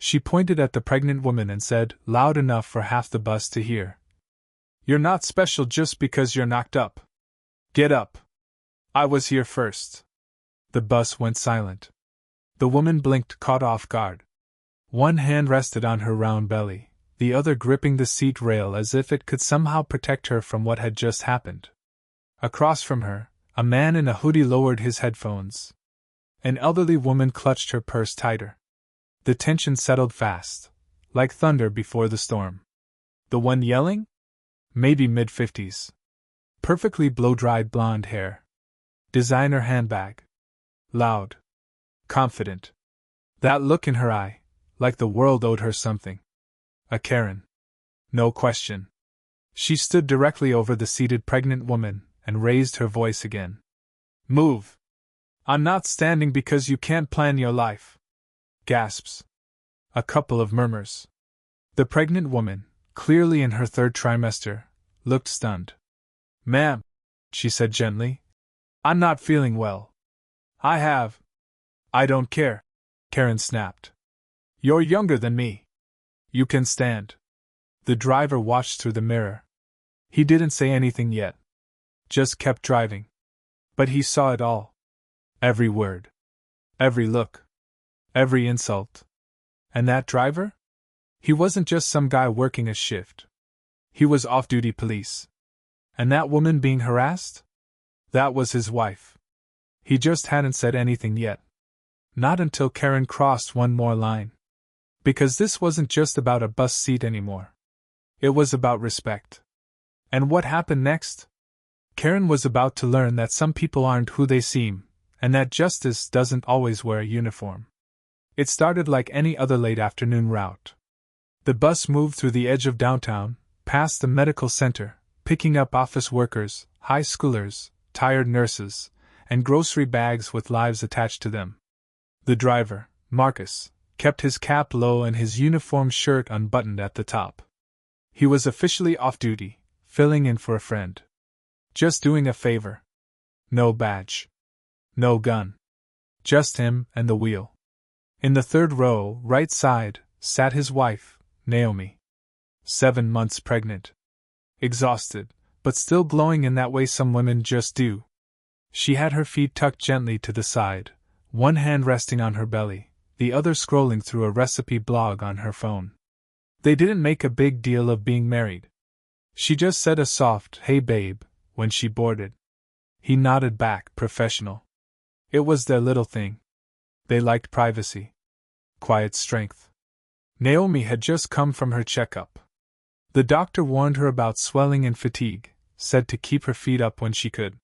She pointed at the pregnant woman and said, loud enough for half the bus to hear, "You're not special just because you're knocked up. Get up. I was here first." The bus went silent. The woman blinked, caught off guard. One hand rested on her round belly, the other gripping the seat rail as if it could somehow protect her from what had just happened. Across from her, a man in a hoodie lowered his headphones. An elderly woman clutched her purse tighter. The tension settled fast, like thunder before the storm. The one yelling? Maybe mid-50s. Perfectly blow-dried blonde hair. Designer handbag. Loud. Confident. That look in her eye, like the world owed her something. A Karen. No question. She stood directly over the seated pregnant woman and raised her voice again. "Move! I'm not standing because you can't plan your life." Gasps. A couple of murmurs. The pregnant woman, clearly in her third trimester, looked stunned. "Ma'am," she said gently, "I'm not feeling well. I don't care," Karen snapped. "You're younger than me. You can stand." The driver watched through the mirror. He didn't say anything yet. Just kept driving. But he saw it all. Every word. Every look. Every insult. And that driver? He wasn't just some guy working a shift. He was off-duty police. And that woman being harassed? That was his wife. He just hadn't said anything yet. Not until Karen crossed one more line. Because this wasn't just about a bus seat anymore. It was about respect. And what happened next? Karen was about to learn that some people aren't who they seem, and that justice doesn't always wear a uniform. It started like any other late afternoon route. The bus moved through the edge of downtown, past the medical center, picking up office workers, high schoolers, tired nurses, and grocery bags with lives attached to them. The driver, Marcus, kept his cap low and his uniform shirt unbuttoned at the top. He was officially off-duty, filling in for a friend. Just doing a favor. No badge. No gun. Just him and the wheel. In the third row, right side, sat his wife, Naomi. 7 months pregnant. Exhausted, but still glowing in that way some women just do. She had her feet tucked gently to the side, one hand resting on her belly, the other scrolling through a recipe blog on her phone. They didn't make a big deal of being married. She just said a soft, "Hey babe," when she boarded. He nodded back, professional. It was their little thing. They liked privacy. Quiet strength. Naomi had just come from her checkup. The doctor warned her about swelling and fatigue, said to keep her feet up when she could.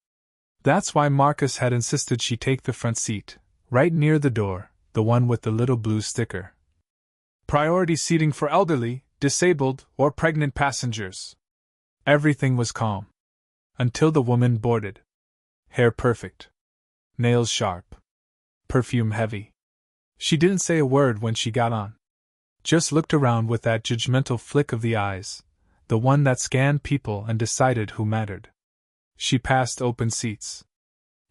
That's why Marcus had insisted she take the front seat, right near the door, the one with the little blue sticker. Priority seating for elderly, disabled, or pregnant passengers. Everything was calm. Until the woman boarded. Hair perfect. Nails sharp. Perfume heavy. She didn't say a word when she got on. Just looked around with that judgmental flick of the eyes, the one that scanned people and decided who mattered. She passed open seats.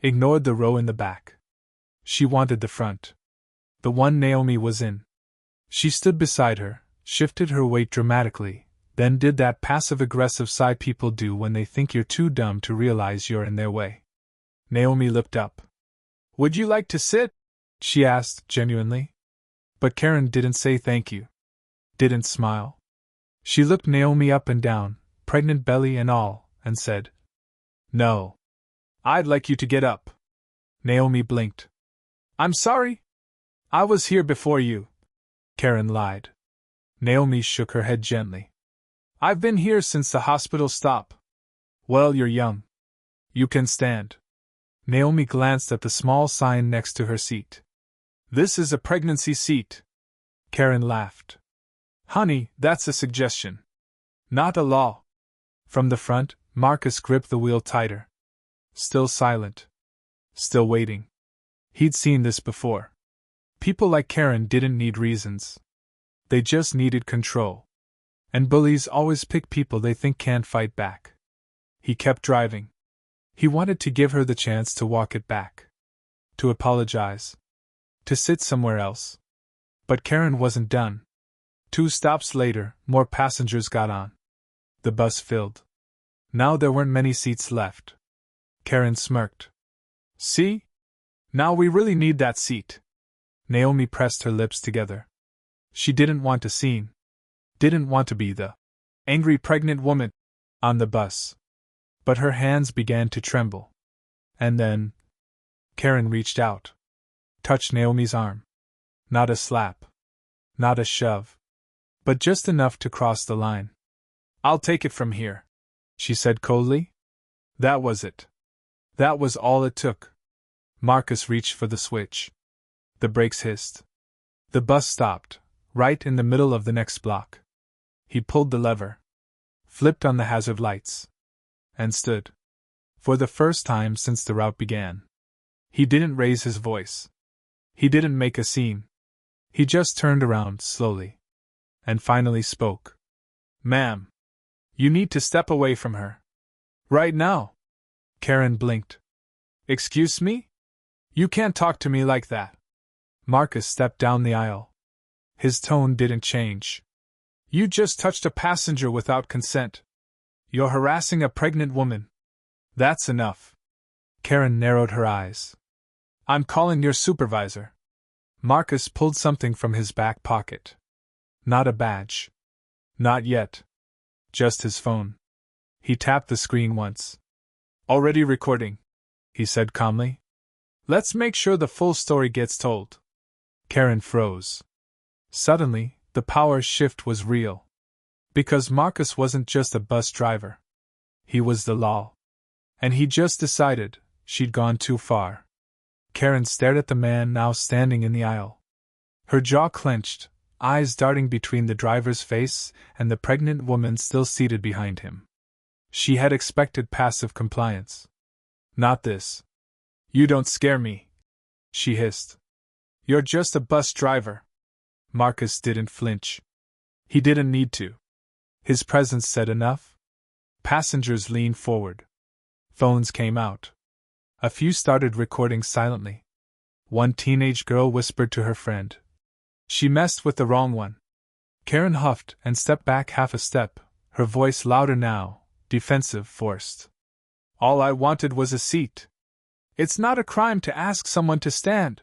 Ignored the row in the back. She wanted the front. The one Naomi was in. She stood beside her, shifted her weight dramatically, then did that passive-aggressive side people do when they think you're too dumb to realize you're in their way. Naomi looked up. "Would you like to sit?" she asked, genuinely. But Karen didn't say thank you. Didn't smile. She looked Naomi up and down, pregnant belly and all, and said, "No. I'd like you to get up." Naomi blinked. "I'm sorry. I was here before you." Karen lied. Naomi shook her head gently. "I've been here since the hospital stop." "Well, you're young. You can stand." Naomi glanced at the small sign next to her seat. "This is a pregnancy seat." Karen laughed. "Honey, that's a suggestion. Not a law." From the front, Marcus gripped the wheel tighter. Still silent. Still waiting. He'd seen this before. People like Karen didn't need reasons. They just needed control. And bullies always pick people they think can't fight back. He kept driving. He wanted to give her the chance to walk it back. To apologize. To sit somewhere else. But Karen wasn't done. 2 stops later, more passengers got on. The bus filled. Now there weren't many seats left. Karen smirked. See? Now we really need that seat. Naomi pressed her lips together. She didn't want a scene. Didn't want to be the angry pregnant woman on the bus. But her hands began to tremble. And then Karen reached out. Touched Naomi's arm. Not a slap. Not a shove. But just enough to cross the line. I'll take it from here, she said coldly. That was it. That was all it took. Marcus reached for the switch. The brakes hissed. The bus stopped, right in the middle of the next block. He pulled the lever, flipped on the hazard lights, and stood. For the first time since the route began. He didn't raise his voice. He didn't make a scene. He just turned around slowly. And finally spoke. Ma'am. You need to step away from her. Right now. Karen blinked. Excuse me? You can't talk to me like that. Marcus stepped down the aisle. His tone didn't change. You just touched a passenger without consent. You're harassing a pregnant woman. That's enough. Karen narrowed her eyes. I'm calling your supervisor. Marcus pulled something from his back pocket. Not a badge. Not yet. Just his phone. He tapped the screen once. Already recording, he said calmly. Let's make sure the full story gets told. Karen froze. Suddenly, the power shift was real. Because Marcus wasn't just a bus driver. He was the law. And he just decided she'd gone too far. Karen stared at the man now standing in the aisle. Her jaw clenched, eyes darting between the driver's face and the pregnant woman still seated behind him. She had expected passive compliance. Not this. You don't scare me, she hissed. You're just a bus driver. Marcus didn't flinch. He didn't need to. His presence said enough. Passengers leaned forward. Phones came out. A few started recording silently. One teenage girl whispered to her friend. She messed with the wrong one. Karen huffed and stepped back half a step, her voice louder now, defensive, forced. All I wanted was a seat. It's not a crime to ask someone to stand.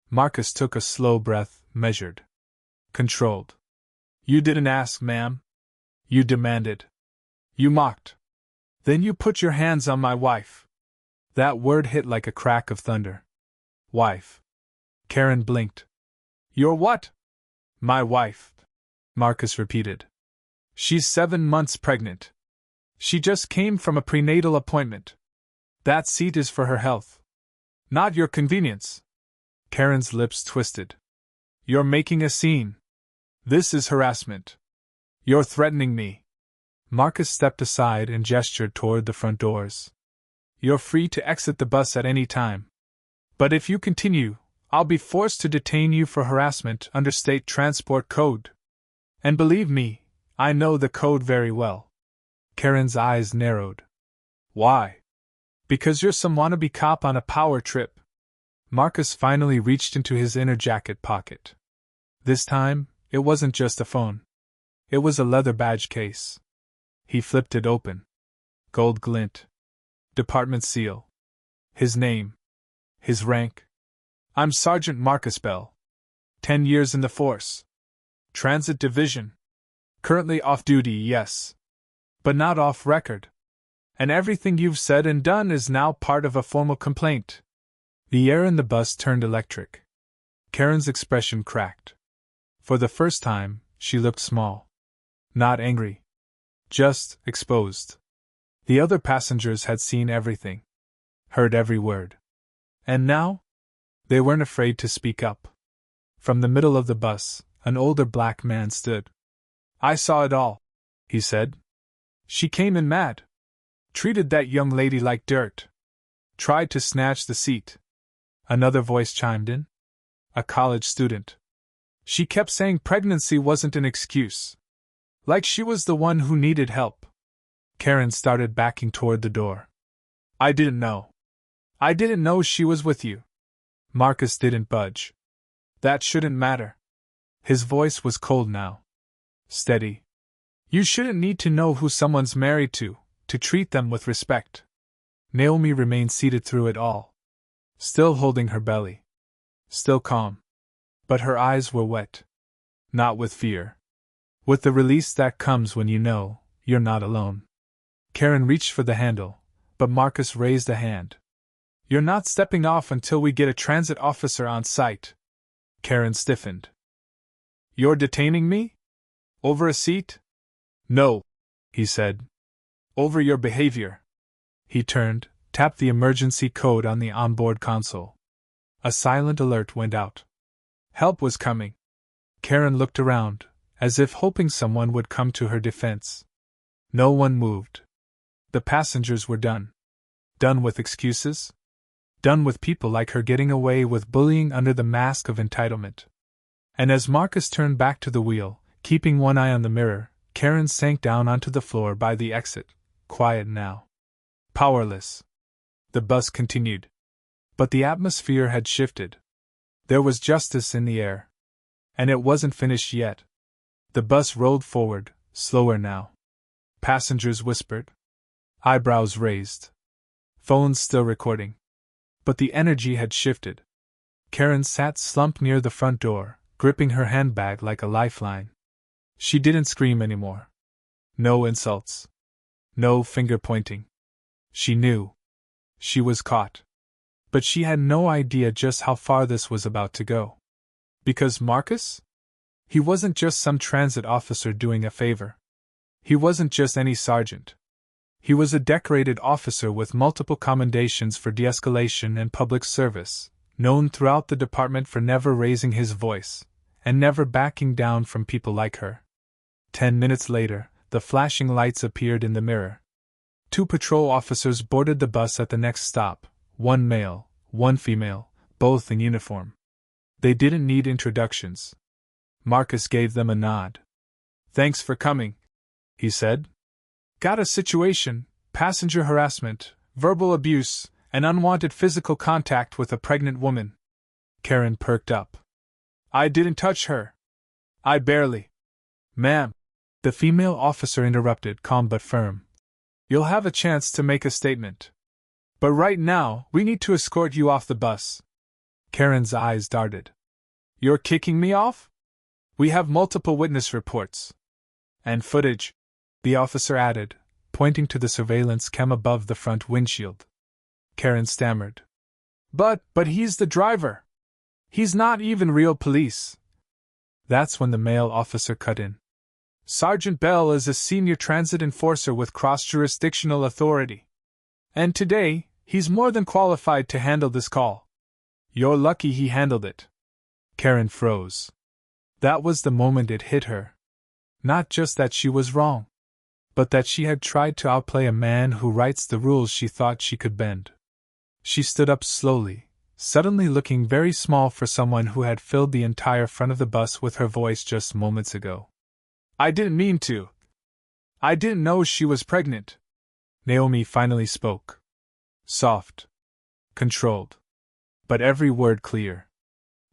Marcus took a slow breath, measured. Controlled. You didn't ask, ma'am. You demanded. You mocked. Then you put your hands on my wife. That word hit like a crack of thunder. Wife. Karen blinked. Your what? My wife, Marcus repeated. She's 7 months pregnant. She just came from a prenatal appointment. That seat is for her health. Not your convenience. Karen's lips twisted. You're making a scene. This is harassment. You're threatening me. Marcus stepped aside and gestured toward the front doors. You're free to exit the bus at any time. But if you continue, I'll be forced to detain you for harassment under state transport code. And believe me, I know the code very well. Karen's eyes narrowed. Why? Because you're some wannabe cop on a power trip. Marcus finally reached into his inner jacket pocket. This time, it wasn't just a phone. It was a leather badge case. He flipped it open. Gold glint. Department seal. His name. His rank. I'm Sergeant Marcus Bell. 10 years in the force. Transit Division. Currently off duty, yes. But not off record. And everything you've said and done is now part of a formal complaint. The air in the bus turned electric. Karen's expression cracked. For the first time, she looked small. Not angry. Just exposed. The other passengers had seen everything. Heard every word. And now? They weren't afraid to speak up. From the middle of the bus, an older black man stood. I saw it all, he said. She came in mad. Treated that young lady like dirt. Tried to snatch the seat. Another voice chimed in. A college student. She kept saying pregnancy wasn't an excuse. Like she was the one who needed help. Karen started backing toward the door. I didn't know. I didn't know she was with you. Marcus didn't budge. That shouldn't matter. His voice was cold now. Steady. You shouldn't need to know who someone's married to treat them with respect. Naomi remained seated through it all. Still holding her belly. Still calm. But her eyes were wet. Not with fear. With the release that comes when you know you're not alone. Karen reached for the handle, but Marcus raised a hand. You're not stepping off until we get a transit officer on site. Karen stiffened. You're detaining me? Over a seat? No, he said. Over your behavior. He turned, tapped the emergency code on the onboard console. A silent alert went out. Help was coming. Karen looked around, as if hoping someone would come to her defense. No one moved. The passengers were done. Done with excuses? Done with people like her getting away with bullying under the mask of entitlement. And as Marcus turned back to the wheel, keeping one eye on the mirror, Karen sank down onto the floor by the exit, quiet now. Powerless. The bus continued. But the atmosphere had shifted. There was justice in the air. And it wasn't finished yet. The bus rolled forward, slower now. Passengers whispered. Eyebrows raised. Phones still recording. But the energy had shifted. Karen sat slumped near the front door, gripping her handbag like a lifeline. She didn't scream anymore. No insults. No finger-pointing. She knew. She was caught. But she had no idea just how far this was about to go. Because Marcus? He wasn't just some transit officer doing a favor. He wasn't just any sergeant. He was a decorated officer with multiple commendations for de-escalation and public service, known throughout the department for never raising his voice, and never backing down from people like her. 10 minutes later, the flashing lights appeared in the mirror. 2 patrol officers boarded the bus at the next stop, 1 male, 1 female, both in uniform. They didn't need introductions. Marcus gave them a nod. Thanks for coming, he said. Got a situation, passenger harassment, verbal abuse, and unwanted physical contact with a pregnant woman. Karen perked up. I didn't touch her. I barely. Ma'am, the female officer interrupted, calm but firm. You'll have a chance to make a statement. But right now, we need to escort you off the bus. Karen's eyes darted. You're kicking me off? We have multiple witness reports. And footage, the officer added, pointing to the surveillance cam above the front windshield. Karen stammered. But he's the driver. He's not even real police. That's when the male officer cut in. Sergeant Bell is a senior transit enforcer with cross-jurisdictional authority. And today, he's more than qualified to handle this call. You're lucky he handled it. Karen froze. That was the moment it hit her. Not just that she was wrong, but that she had tried to outplay a man who writes the rules she thought she could bend. She stood up slowly, suddenly looking very small for someone who had filled the entire front of the bus with her voice just moments ago. I didn't mean to. I didn't know she was pregnant. Naomi finally spoke. Soft. Controlled. But every word clear.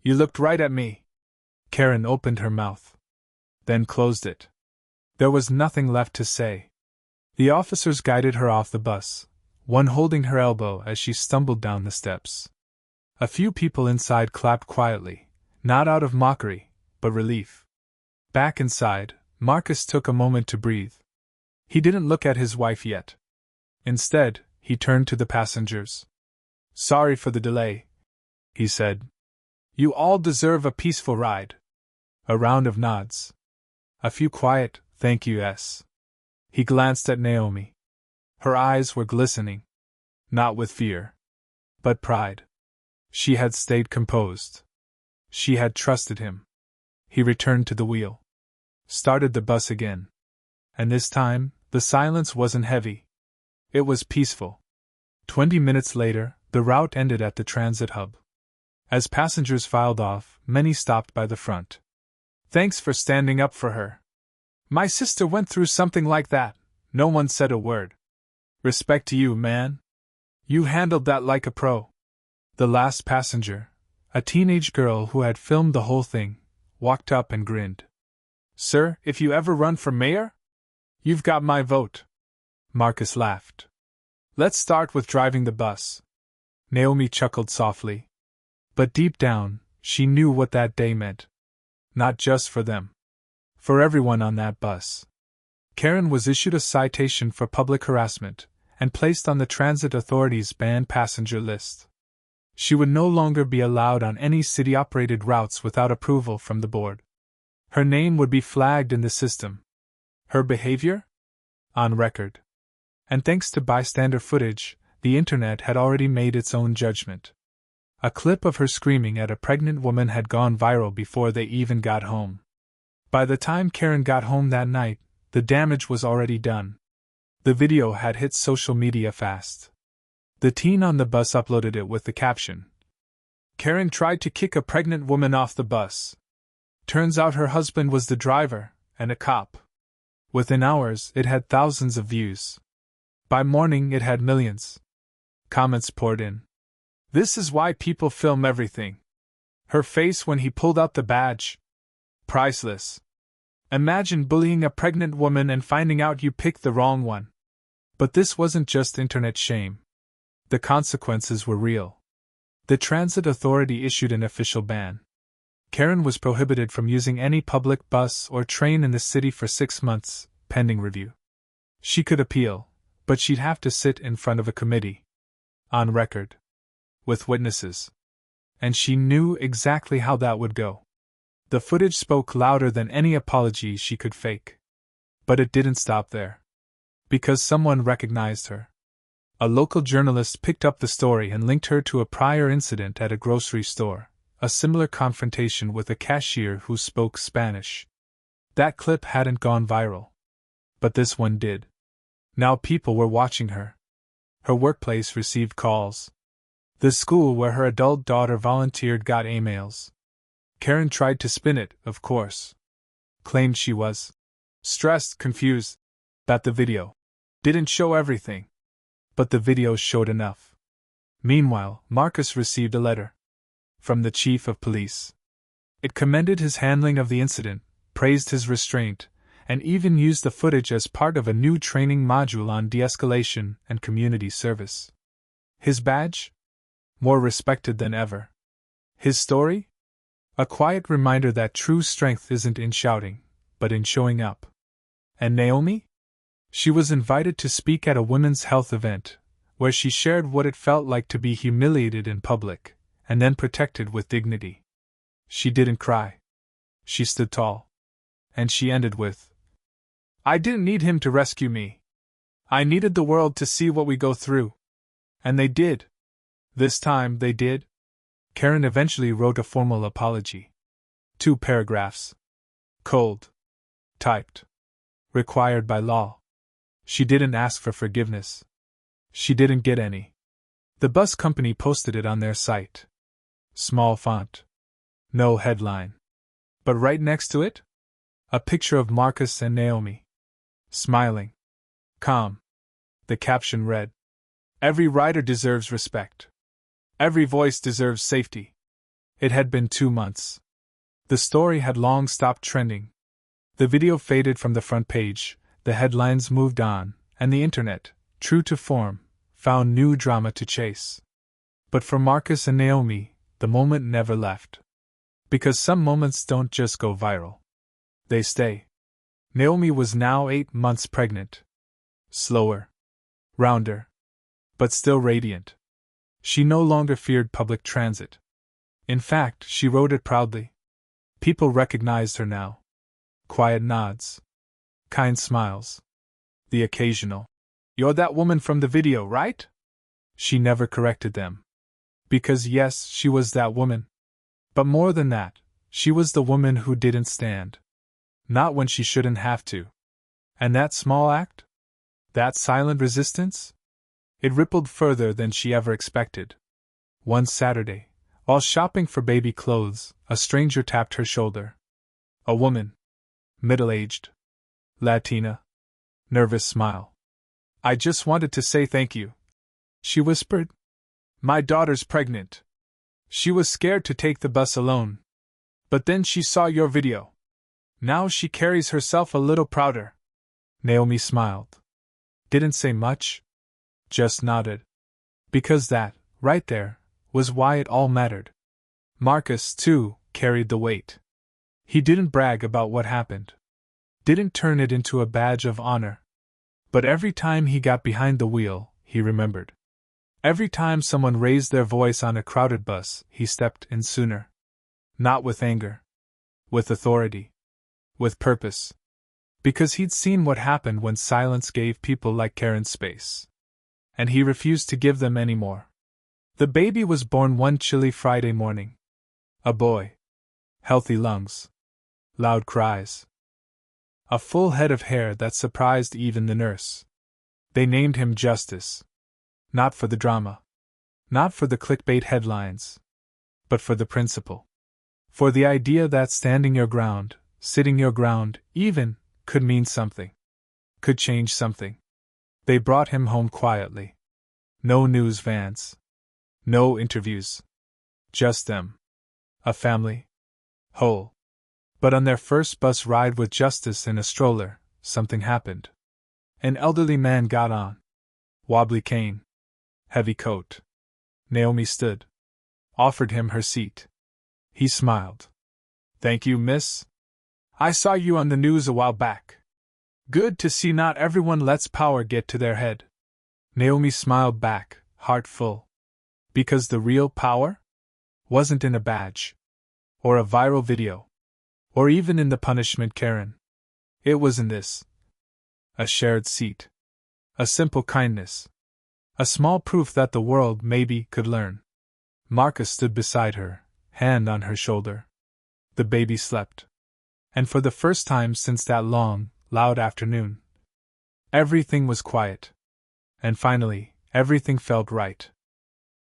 You looked right at me. Karen opened her mouth. Then closed it. There was nothing left to say. The officers guided her off the bus, one holding her elbow as she stumbled down the steps. A few people inside clapped quietly, not out of mockery, but relief. Back inside, Marcus took a moment to breathe. He didn't look at his wife yet. Instead, he turned to the passengers. Sorry for the delay, he said. You all deserve a peaceful ride. A round of nods. A few quiet, thank yous. He glanced at Naomi. Her eyes were glistening. Not with fear, but pride. She had stayed composed. She had trusted him. He returned to the wheel. Started the bus again. And this time, the silence wasn't heavy. It was peaceful. 20 minutes later, the route ended at the transit hub. As passengers filed off, many stopped by the front. Thanks for standing up for her. My sister went through something like that. No one said a word. Respect to you, man. You handled that like a pro. The last passenger, a teenage girl who had filmed the whole thing, walked up and grinned. "Sir, if you ever run for mayor, you've got my vote." Marcus laughed. "Let's start with driving the bus." Naomi chuckled softly. But deep down, she knew what that day meant. Not just for them. For everyone on that bus. Karen was issued a citation for public harassment, and placed on the Transit Authority's banned passenger list. She would no longer be allowed on any city-operated routes without approval from the board. Her name would be flagged in the system. Her behavior? On record. And thanks to bystander footage, the internet had already made its own judgment. A clip of her screaming at a pregnant woman had gone viral before they even got home. By the time Karen got home that night, the damage was already done. The video had hit social media fast. The teen on the bus uploaded it with the caption, "Karen tried to kick a pregnant woman off the bus. Turns out her husband was the driver, and a cop." Within hours, it had thousands of views. By morning, it had millions. Comments poured in. "This is why people film everything. Her face when he pulled out the badge. Priceless. Imagine bullying a pregnant woman and finding out you picked the wrong one." But this wasn't just internet shame. The consequences were real. The Transit Authority issued an official ban. Karen was prohibited from using any public bus or train in the city for 6 months, pending review. She could appeal, but she'd have to sit in front of a committee. On record. With witnesses. And she knew exactly how that would go. The footage spoke louder than any apology she could fake. But it didn't stop there. Because someone recognized her. A local journalist picked up the story and linked her to a prior incident at a grocery store, a similar confrontation with a cashier who spoke Spanish. That clip hadn't gone viral. But this one did. Now people were watching her. Her workplace received calls. The school where her adult daughter volunteered got emails. Karen tried to spin it, of course. Claimed she was stressed, confused, that the video didn't show everything. But the video showed enough. Meanwhile, Marcus received a letter from the chief of police. It commended his handling of the incident, praised his restraint, and even used the footage as part of a new training module on de-escalation and community service. His badge? More respected than ever. His story? A quiet reminder that true strength isn't in shouting, but in showing up. And Naomi? She was invited to speak at a women's health event, where she shared what it felt like to be humiliated in public, and then protected with dignity. She didn't cry. She stood tall. And she ended with, "I didn't need him to rescue me. I needed the world to see what we go through." And they did. This time they did. Karen eventually wrote a formal apology. 2 paragraphs. Cold. Typed. Required by law. She didn't ask for forgiveness. She didn't get any. The bus company posted it on their site. Small font. No headline. But right next to it? A picture of Marcus and Naomi. Smiling. Calm. The caption read, "Every rider deserves respect. Every voice deserves safety." It had been 2 months. The story had long stopped trending. The video faded from the front page, the headlines moved on, and the internet, true to form, found new drama to chase. But for Marcus and Naomi, the moment never left. Because some moments don't just go viral. They stay. Naomi was now 8 months pregnant. Slower. Rounder. But still radiant. She no longer feared public transit. In fact, she rode it proudly. People recognized her now. Quiet nods. Kind smiles. The occasional, "You're that woman from the video, right?" She never corrected them. Because yes, she was that woman. But more than that, she was the woman who didn't stand. Not when she shouldn't have to. And that small act? That silent resistance? It rippled further than she ever expected. One Saturday, while shopping for baby clothes, a stranger tapped her shoulder. A woman. Middle-aged. Latina. Nervous smile. "I just wanted to say thank you," she whispered. "My daughter's pregnant. She was scared to take the bus alone." But then she saw your video. Now she carries herself a little prouder. Naomi smiled. Didn't say much. Just nodded. Because that, right there, was why it all mattered. Marcus, too, carried the weight. He didn't brag about what happened. Didn't turn it into a badge of honor. But every time he got behind the wheel, he remembered. Every time someone raised their voice on a crowded bus, he stepped in sooner. Not with anger. With authority. With purpose. Because he'd seen what happened when silence gave people like Karen space. And he refused to give them any more. The baby was born one chilly Friday morning. A boy. Healthy lungs. Loud cries. A full head of hair that surprised even the nurse. They named him Justice. Not for the drama. Not for the clickbait headlines. But for the principle. For the idea that standing your ground, sitting your ground, even, could mean something. Could change something. They brought him home quietly. No news vans. No interviews. Just them. A family. Whole. But on their first bus ride with Justice in a stroller, something happened. An elderly man got on. Wobbly cane. Heavy coat. Naomi stood. Offered him her seat. He smiled. Thank you, miss. I saw you on the news a while back. Good to see not everyone lets power get to their head. Naomi smiled back, heart full. Because the real power? Wasn't in a badge. Or a viral video. Or even in the punishment Karen. It was in this. A shared seat. A simple kindness. A small proof that the world, maybe, could learn. Marcus stood beside her, hand on her shoulder. The baby slept. And for the first time since that long, loud afternoon, everything was quiet. And finally, everything felt right.